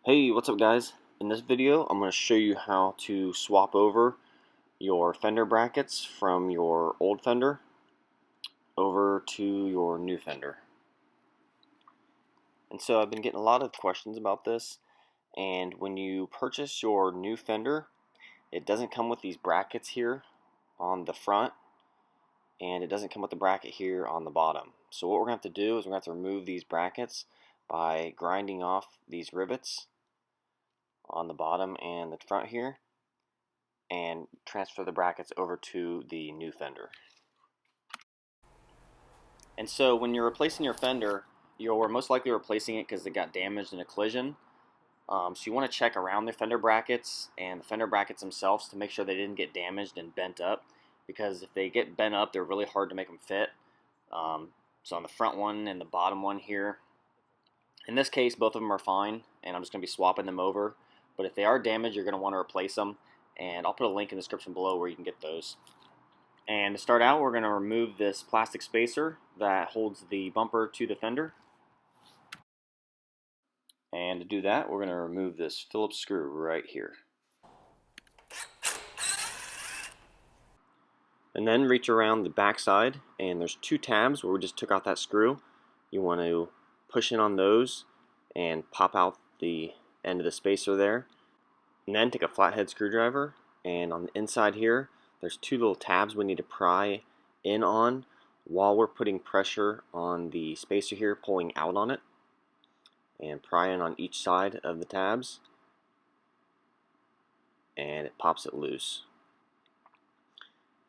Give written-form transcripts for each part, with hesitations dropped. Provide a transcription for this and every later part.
Hey, what's up guys? In this video I'm going to show you how to swap over your fender brackets from your old Fender over to your new Fender. And so I've been getting a lot of questions about this, and when you purchase your new Fender, it doesn't come with these brackets here on the front, and it doesn't come with the bracket here on the bottom. So what we're going to have to do is we're going to have to remove these brackets by grinding off these rivets on the bottom and the front here, and transfer the brackets over to the new Fender. And so when you're replacing your Fender, you're most likely replacing it because it got damaged in a collision. So you want to check around the fender brackets and the fender brackets themselves to make sure they didn't get damaged and bent up, because if they get bent up, they're really hard to make them fit. So on the front one and the bottom one here, in this case both of them are fine, and I'm just going to be swapping them over. But if they are damaged, you're going to want to replace them, and I'll put a link in the description below where you can get those. And to start out, we're going to remove this plastic spacer that holds the bumper to the fender. And to do that, we're going to remove this Phillips screw right here. And then reach around the back side, and there's two tabs where we just took out that screw. You want to push in on those and pop out the end of the spacer there. And then take a flathead screwdriver, and on the inside here, there's two little tabs we need to pry in on while we're putting pressure on the spacer here, pulling out on it. And pry in on each side of the tabs, and it pops it loose.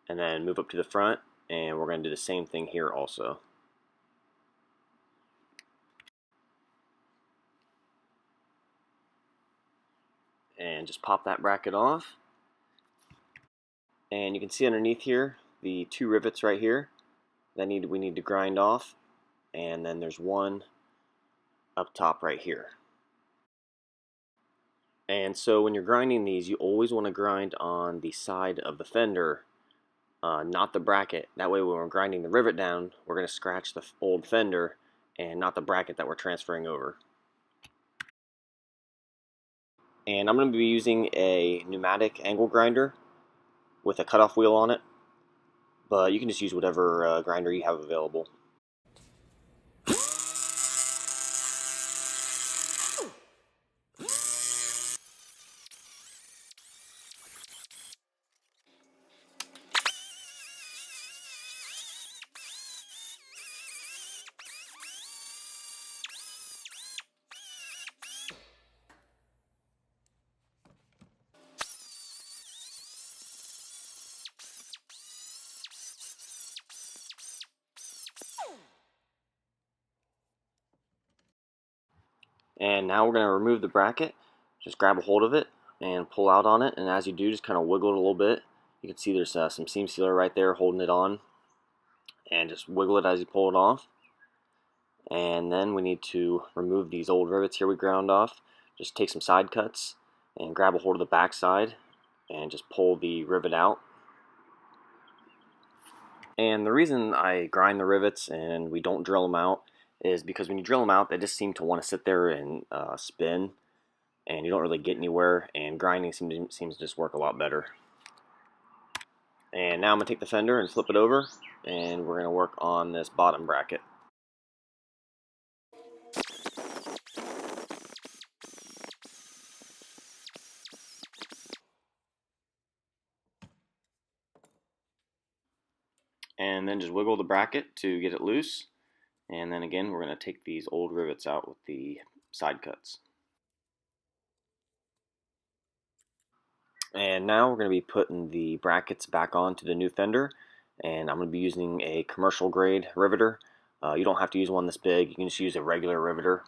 And then move up to the front, and we're going to do the same thing here also. And just pop that bracket off. And you can see underneath here the two rivets right here that we need to grind off, and then there's one up top right here. And so when you're grinding these, you always want to grind on the side of the fender, not the bracket. That way when we're grinding the rivet down, we're going to scratch the old fender and not the bracket that we're transferring over. And I'm going to be using a pneumatic angle grinder with a cutoff wheel on it, but you can just use whatever grinder you have available. And now we're going to remove the bracket. Just grab a hold of it and pull out on it, and as you do, just kind of wiggle it a little bit. You can see there's some seam sealer right there holding it on, and just wiggle it as you pull it off. And then we need to remove these old rivets here we ground off. Just take some side cuts and grab a hold of the back side and just pull the rivet out. And the reason I grind the rivets and we don't drill them out is because when you drill them out, they just seem to want to sit there and spin, and you don't really get anywhere, and grinding seems to just work a lot better. And now I'm going to take the fender and flip it over, and we're going to work on this bottom bracket. And then just wiggle the bracket to get it loose. And then again, we're going to take these old rivets out with the side cuts. And now we're going to be putting the brackets back onto the new fender, and I'm going to be using a commercial grade riveter. You don't have to use one this big, you can just use a regular riveter.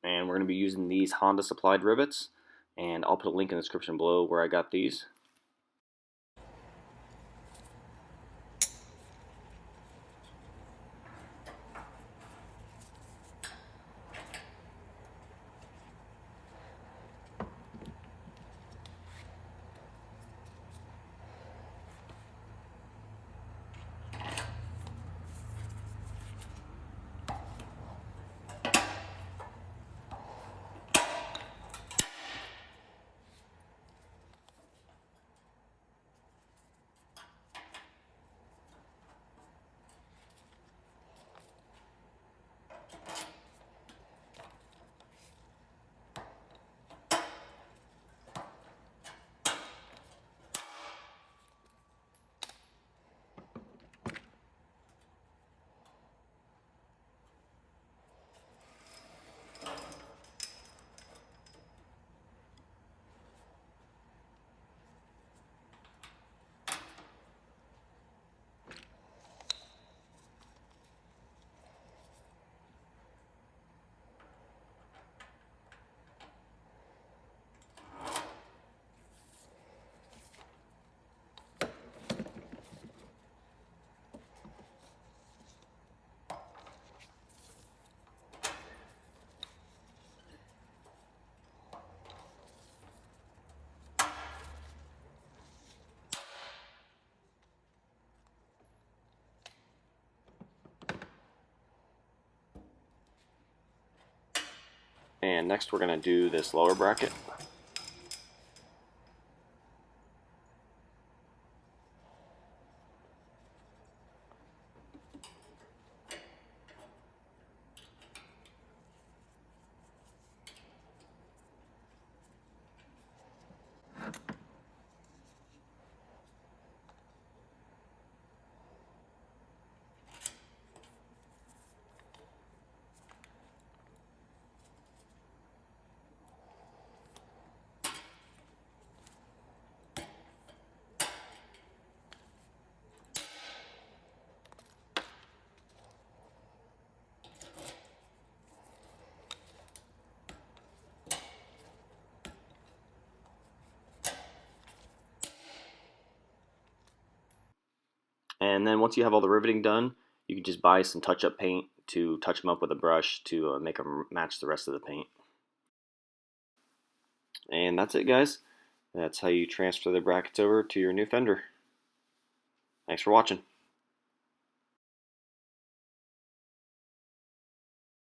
And we're going to be using these Honda supplied rivets, and I'll put a link in the description below where I got these. And next we're going to do this lower bracket. And then once you have all the riveting done, you can just buy some touch-up paint to touch them up with a brush to make them match the rest of the paint. And that's it, guys. That's how you transfer the brackets over to your new Fender. Thanks for watching.